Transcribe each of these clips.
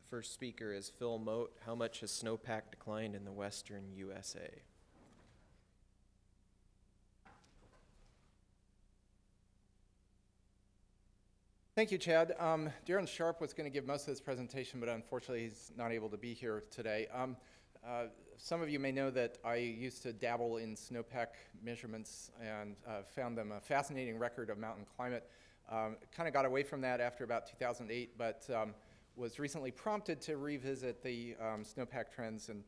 First speaker is Phil Mote. How much has snowpack declined in the western USA? Thank you, Chad. Darrin Sharp was going to give most of this presentation, but unfortunately he's not able to be here today. Some of you may know that I used to dabble in snowpack measurements and found them a fascinating record of mountain climate. Kind of got away from that after about 2008, but was recently prompted to revisit the snowpack trends, and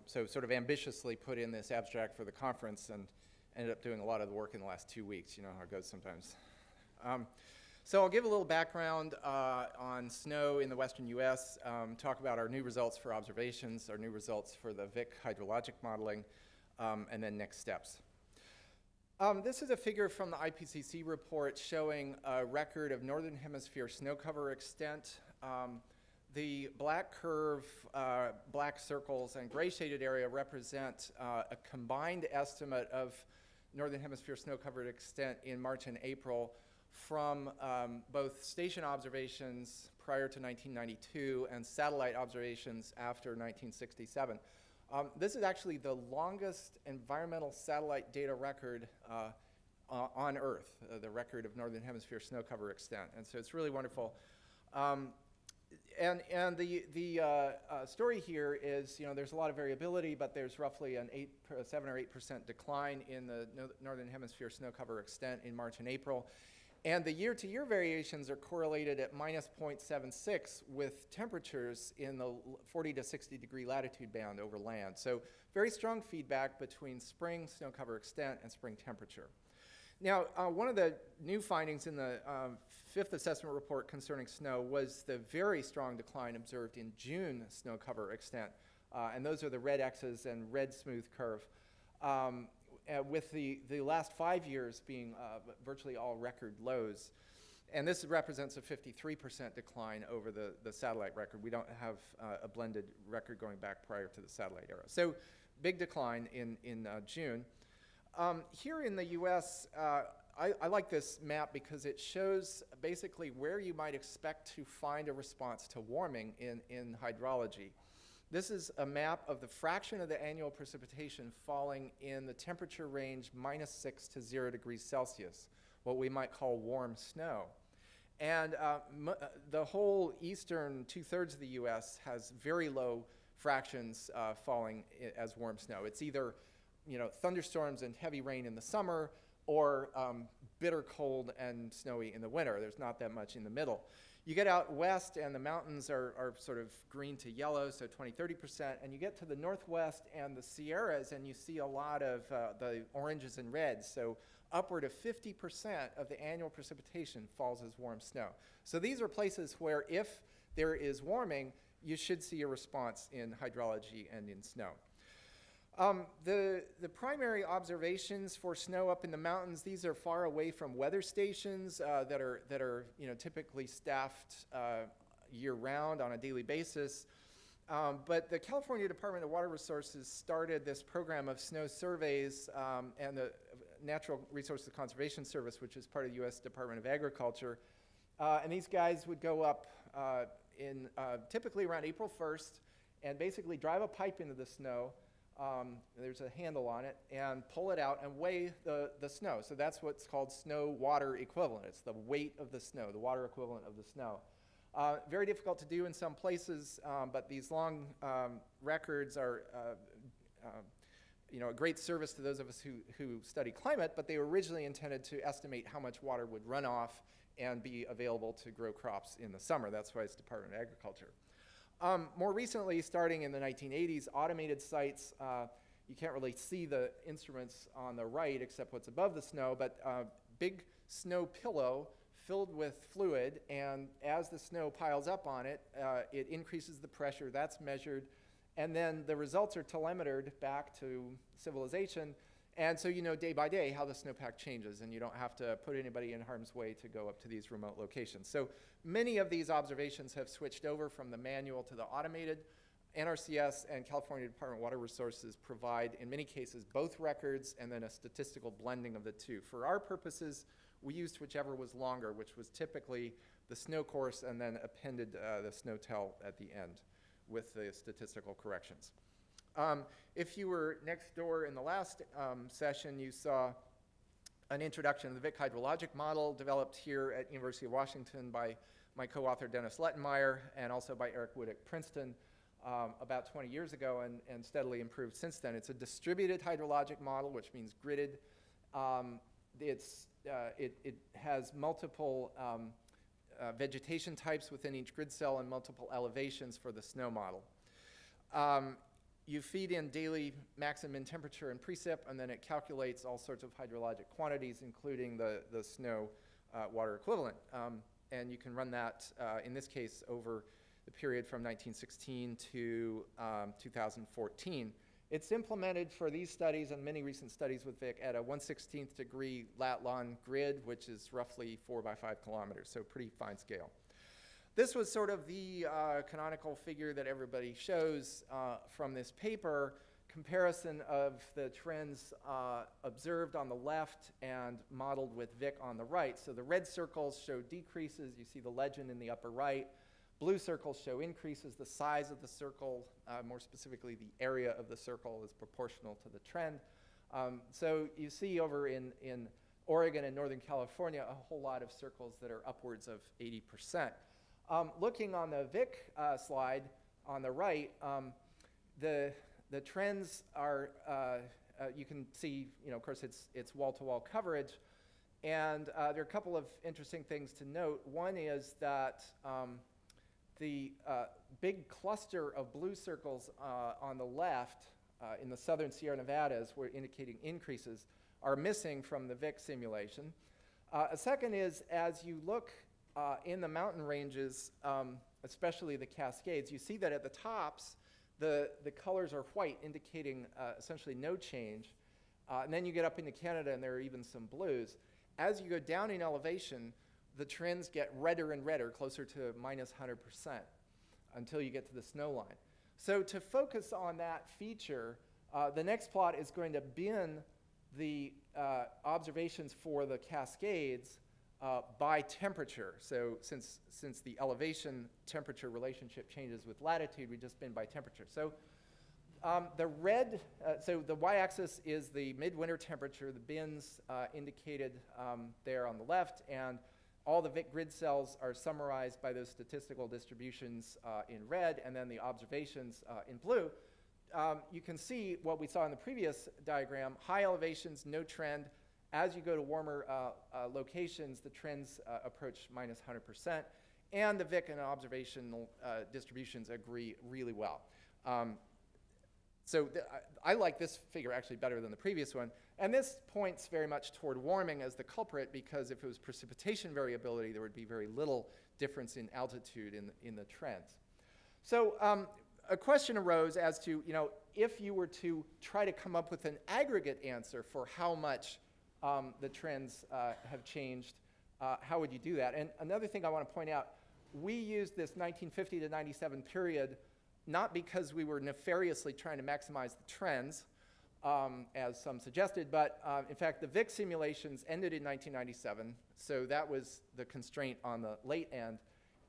so sort of ambitiously put in this abstract for the conference and ended up doing a lot of the work in the last 2 weeks. You know how it goes sometimes. So I'll give a little background on snow in the western US, talk about our new results for observations, our new results for the VIC hydrologic modeling, and then next steps. This is a figure from the IPCC report showing a record of northern hemisphere snow cover extent. The black curve, black circles, and gray shaded area represent a combined estimate of northern hemisphere snow covered extent in March and April from both station observations prior to 1992 and satellite observations after 1967. This is actually the longest environmental satellite data record on Earth, the record of northern hemisphere snow cover extent. And so it's really wonderful. And the story here is, you know, there's a lot of variability, but there's roughly an 7 or 8% decline in the northern hemisphere snow cover extent in March and April. And the year-to-year variations are correlated at minus 0.76 with temperatures in the 40 to 60 degree latitude band over land. So very strong feedback between spring snow cover extent and spring temperature. Now, one of the new findings in the fifth assessment report concerning snow was the very strong decline observed in June snow cover extent. And those are the red X's and red smooth curve. With the last 5 years being virtually all record lows. And this represents a 53% decline over the satellite record. We don't have a blended record going back prior to the satellite era. So big decline in June. Here in the US, I like this map because it shows basically where you might expect to find a response to warming in hydrology. This is a map of the fraction of the annual precipitation falling in the temperature range -6 to 0 degrees Celsius, what we might call warm snow. And the whole eastern 2/3 of the US has very low fractions falling as warm snow. It's either, you know, thunderstorms and heavy rain in the summer or bitter cold and snowy in the winter. There's not that much in the middle. You get out west and the mountains are sort of green to yellow, so 20–30%, and you get to the northwest and the Sierras and you see a lot of the oranges and reds, so upward of 50% of the annual precipitation falls as warm snow. So these are places where if there is warming, you should see a response in hydrology and in snow. The primary observations for snow up in the mountains, these are far away from weather stations that are you know, typically staffed year-round on a daily basis. But the California Department of Water Resources started this program of snow surveys, and the Natural Resources Conservation Service, which is part of the U.S. Department of Agriculture. And these guys would go up typically around April 1st and basically drive a pipe into the snow. There's a handle on it, and pull it out and weigh the snow. So that's what's called snow-water equivalent. It's the weight of the snow, the water equivalent of the snow. Very difficult to do in some places, but these long records are you know, a great service to those of us who study climate, but they were originally intended to estimate how much water would run off and be available to grow crops in the summer. That's why it's Department of Agriculture. More recently, starting in the 1980s, automated sites, you can't really see the instruments on the right except what's above the snow, but big snow pillow filled with fluid, and as the snow piles up on it, it increases the pressure. That's measured, and then the results are telemetered back to civilization, and so you know day by day how the snowpack changes, and you don't have to put anybody in harm's way to go up to these remote locations. So many of these observations have switched over from the manual to the automated. NRCS and California Department of Water Resources provide, in many cases, both records and then a statistical blending of the two. For our purposes, we used whichever was longer, which was typically the snow course and then appended the snow tell at the end with the statistical corrections. If you were next door in the last session, you saw an introduction to the Vic hydrologic model developed here at University of Washington by my co-author Dennis Lettenmeyer and also by Eric Wood at Princeton about 20 years ago and steadily improved since then. It's a distributed hydrologic model, which means gridded. It has multiple vegetation types within each grid cell and multiple elevations for the snow model. You feed in daily max and min temperature and precip, and then it calculates all sorts of hydrologic quantities, including the snow water equivalent. And you can run that, in this case, over the period from 1916 to 2014. It's implemented for these studies and many recent studies with Vic at a 1/16th degree lat-long grid, which is roughly 4 by 5 kilometers, so pretty fine scale. This was sort of the canonical figure that everybody shows from this paper, comparison of the trends observed on the left and modeled with Vic on the right. So the red circles show decreases. You see the legend in the upper right. Blue circles show increases. The size of the circle, more specifically the area of the circle, is proportional to the trend. So you see over in Oregon and Northern California a whole lot of circles that are upwards of 80%. Looking on the Vic slide on the right, the trends are, you can see, of course, it's wall-to-wall coverage. And there are a couple of interesting things to note. One is that the big cluster of blue circles on the left in the southern Sierra Nevadas, where indicating increases, are missing from the Vic simulation. A second is, as you look in the mountain ranges, especially the Cascades, you see that at the tops, the colors are white, indicating essentially no change. And then you get up into Canada, and there are even some blues. As you go down in elevation, the trends get redder and redder, closer to minus 100%, until you get to the snow line. So to focus on that feature, the next plot is going to bin the observations for the Cascades by temperature. So since the elevation temperature relationship changes with latitude, we just bin by temperature. So the red, so the y-axis is the midwinter temperature, the bins indicated there on the left, and all the Vic grid cells are summarized by those statistical distributions in red, and then the observations in blue. You can see what we saw in the previous diagram: high elevations, no trend. As you go to warmer locations, the trends approach minus 100%, and the Vic and observational distributions agree really well. So I like this figure actually better than the previous one. And this points very much toward warming as the culprit, because if it was precipitation variability, there would be very little difference in altitude in the trends. So a question arose as to, if you were to try to come up with an aggregate answer for how much the trends have changed, how would you do that? And another thing I want to point out, we used this 1950 to 97 period not because we were nefariously trying to maximize the trends, as some suggested, but in fact, the Vic simulations ended in 1997, so that was the constraint on the late end.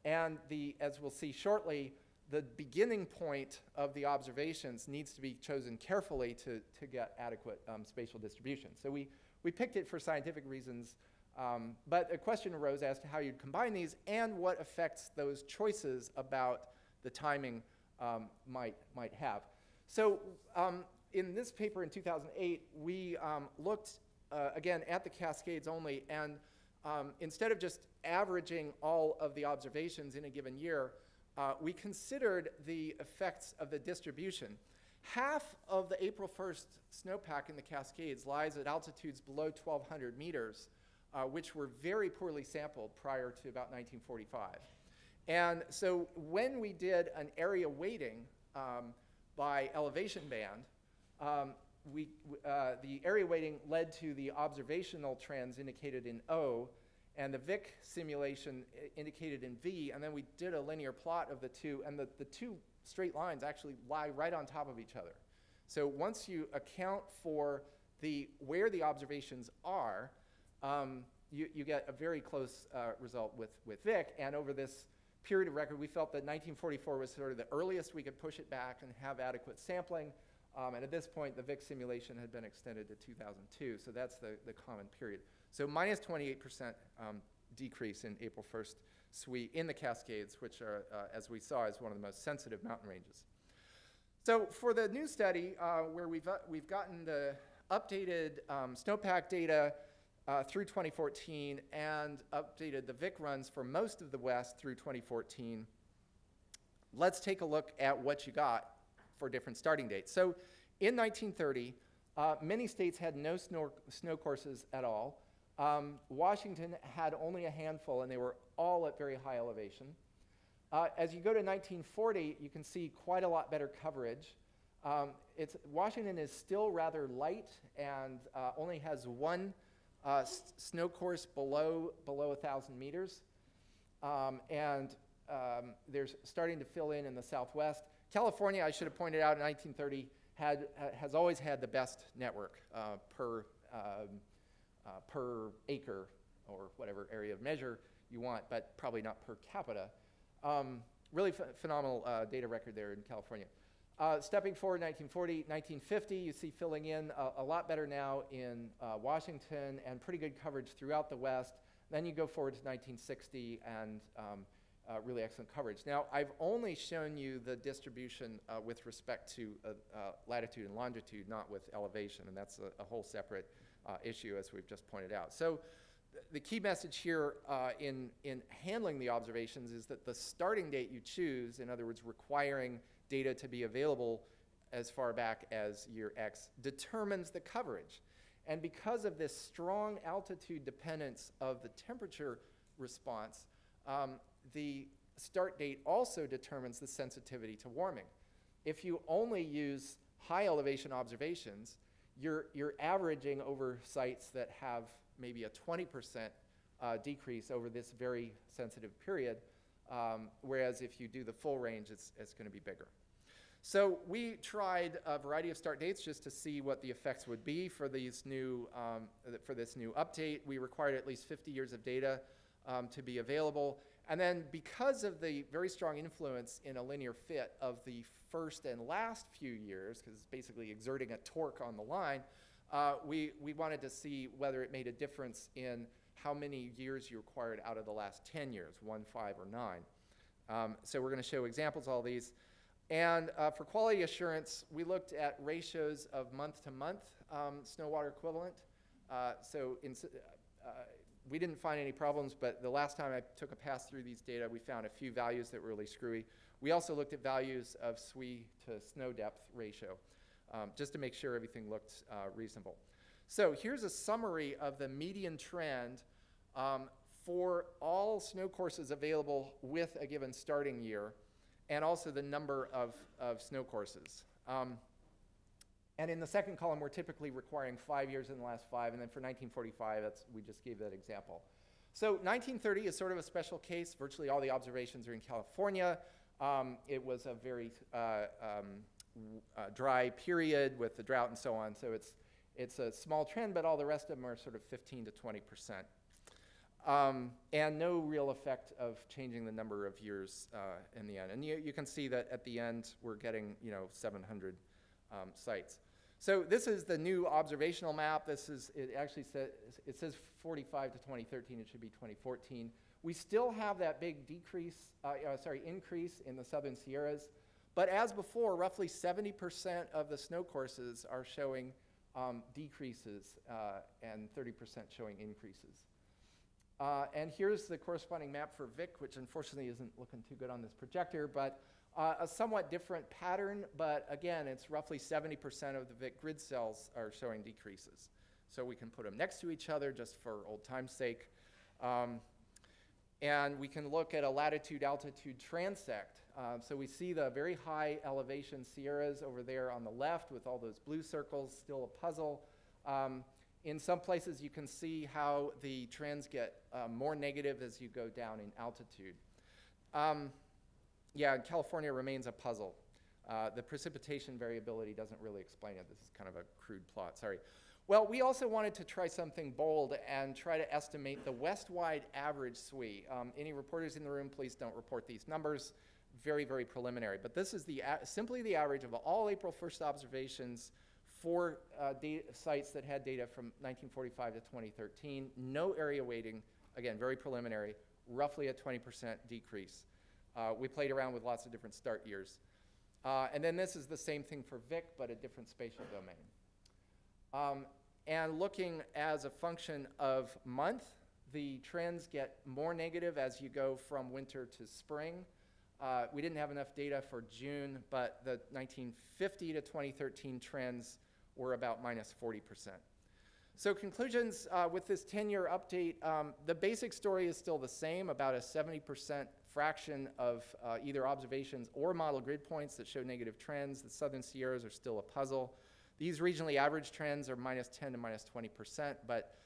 And as we'll see shortly, the beginning point of the observations needs to be chosen carefully to get adequate spatial distribution. So we picked it for scientific reasons, but a question arose as to how you'd combine these and what effects those choices about the timing might have. So in this paper in 2008, we looked again at the Cascades only, and instead of just averaging all of the observations in a given year, we considered the effects of the distribution. Half of the April 1st snowpack in the Cascades lies at altitudes below 1,200 meters, which were very poorly sampled prior to about 1945. And so when we did an area weighting by elevation band, the area weighting led to the observational trends indicated in O, and the Vic simulation indicated in V, and then we did a linear plot of the two, and the two straight lines actually lie right on top of each other. So once you account for where the observations are, you get a very close result with Vic. And over this period of record, we felt that 1944 was sort of the earliest we could push it back and have adequate sampling. And at this point, the Vic simulation had been extended to 2002. So that's the common period. So minus 28% decrease in April 1st SWE in the Cascades, which are, as we saw, is one of the most sensitive mountain ranges. So for the new study, where we've gotten the updated snowpack data through 2014 and updated the Vic runs for most of the West through 2014, let's take a look at what you got for different starting dates. So in 1930, many states had no snow courses at all. Washington had only a handful, and they were all at very high elevation. As you go to 1940, you can see quite a lot better coverage. Washington is still rather light and only has one snow course below 1,000 meters. They're starting to fill in the Southwest. California, I should have pointed out, in 1930 has always had the best network per acre, or whatever area of measure you want, but probably not per capita. Really phenomenal data record there in California. Stepping forward, 1940, 1950, you see filling in a lot better now in Washington, and pretty good coverage throughout the West. Then you go forward to 1960 and really excellent coverage. Now, I've only shown you the distribution with respect to latitude and longitude, not with elevation, and that's a whole separate issue, as we've just pointed out. So the key message here in handling the observations is that the starting date you choose, in other words, requiring data to be available as far back as year X, determines the coverage. And because of this strong altitude dependence of the temperature response, the start date also determines the sensitivity to warming. If you only use high elevation observations, you're averaging over sites that have maybe a 20% decrease over this very sensitive period, whereas if you do the full range, it's going to be bigger. So we tried a variety of start dates just to see what the effects would be for these new, for this new update. We required at least 50 years of data to be available. And then because of the very strong influence in a linear fit of the first and last few years, because it's basically exerting a torque on the line, we wanted to see whether it made a difference in how many years you required out of the last 10 years, 1, 5, or 9. So we're going to show examples of all these. And for quality assurance, we looked at ratios of month-to-month snow water equivalent. We didn't find any problems, but the last time I took a pass through these data, we found a few values that were really screwy. We also looked at values of SWE to snow depth ratio, just to make sure everything looked reasonable. So here's a summary of the median trend for all snow courses available with a given starting year, and also the number of snow courses. And in the second column, we're typically requiring 5 years in the last 5, and then for 1945, we just gave that example. So 1930 is sort of a special case. Virtually all the observations are in California. It was a very dry period with the drought and so on, so it's a small trend, but all the rest of them are sort of 15 to 20%. And no real effect of changing the number of years in the end. And you can see that at the end, we're getting 700 sites. So this is the new observational map. It actually says 45 to 2013. It should be 2014. We still have that big increase in the southern Sierras. But as before, roughly 70% of the snow courses are showing decreases and 30% showing increases. And here's the corresponding map for Vic, which unfortunately isn't looking too good on this projector, but a somewhat different pattern, but again, it's roughly 70% of the Vic grid cells are showing decreases. So we can put them next to each other just for old time's sake. And we can look at a latitude-altitude transect. So we see the very high elevation Sierras over there on the left with all those blue circles, still a puzzle. In some places, you can see how the trends get more negative as you go down in altitude. Yeah, California remains a puzzle. The precipitation variability doesn't really explain it. This is kind of a crude plot, sorry. Well, we also wanted to try something bold and try to estimate the west-wide average SWE. Any reporters in the room, please don't report these numbers. Very, very preliminary. But this is simply the average of all April 1st observations for sites that had data from 1945 to 2013. No area weighting, again, very preliminary, roughly a 20% decrease. We played around with lots of different start years. And then this is the same thing for Vic, but a different spatial domain. And looking as a function of month, the trends get more negative as you go from winter to spring. We didn't have enough data for June, but the 1950 to 2013 trends were about minus 40%. So conclusions with this 10-year update, the basic story is still the same, about a 70% fraction of either observations or model grid points that show negative trends. The Southern Sierras are still a puzzle. These regionally average trends are minus 10 to minus 20%, but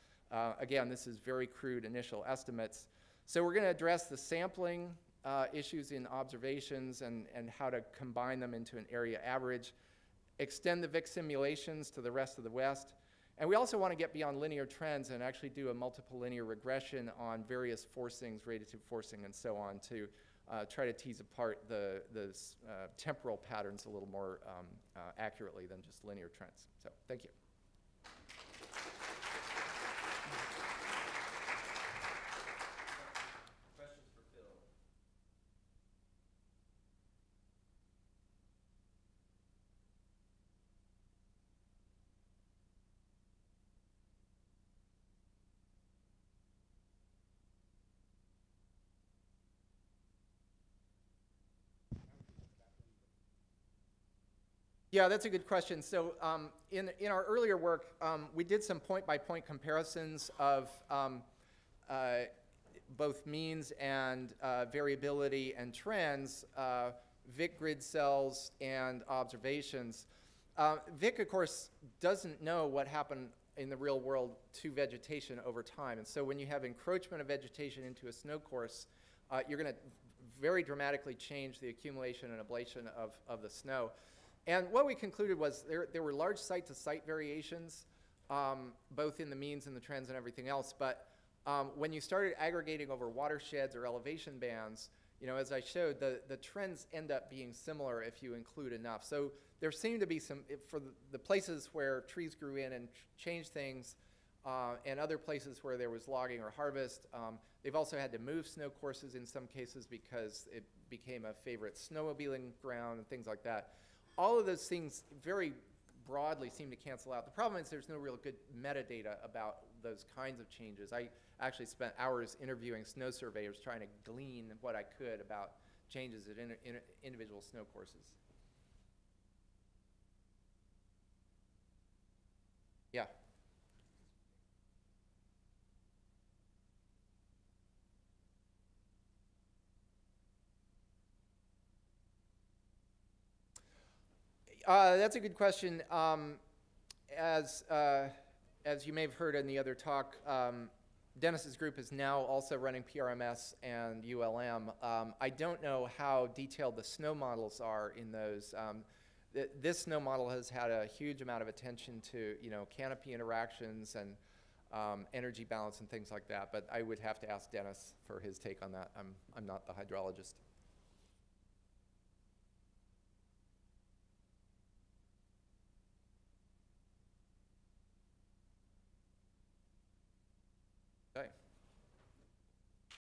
again, this is very crude initial estimates. So we're going to address the sampling issues in observations and how to combine them into an area average, extend the VIC simulations to the rest of the West, and we also want to get beyond linear trends and actually do a multiple linear regression on various forcings, radiative forcing, and so on to try to tease apart the temporal patterns a little more accurately than just linear trends. So thank you. Questions for Phil? Yeah, that's a good question. So in our earlier work, we did some point-by-point comparisons of both means and variability and trends, VIC grid cells and observations. VIC, of course, doesn't know what happened in the real world to vegetation over time. And so when you have encroachment of vegetation into a snow course, you're going to very dramatically change the accumulation and ablation of the snow. And what we concluded was there were large site-to-site variations, both in the means and the trends and everything else. But when you started aggregating over watersheds or elevation bands, you know, as I showed, the trends end up being similar if you include enough. So there seemed to be some, for the places where trees grew in and changed things, and other places where there was logging or harvest, they've also had to move snow courses in some cases because it became a favorite snowmobiling ground and things like that. All of those things very broadly seem to cancel out. The problem is there's no real good metadata about those kinds of changes. I actually spent hours interviewing snow surveyors trying to glean what I could about changes at individual snow courses. Yeah. That's a good question. As you may have heard in the other talk, Dennis's group is now also running PRMS and ULM. I don't know how detailed the snow models are in those. This snow model has had a huge amount of attention to, you know, canopy interactions and energy balance and things like that. But I would have to ask Dennis for his take on that. I'm not the hydrologist.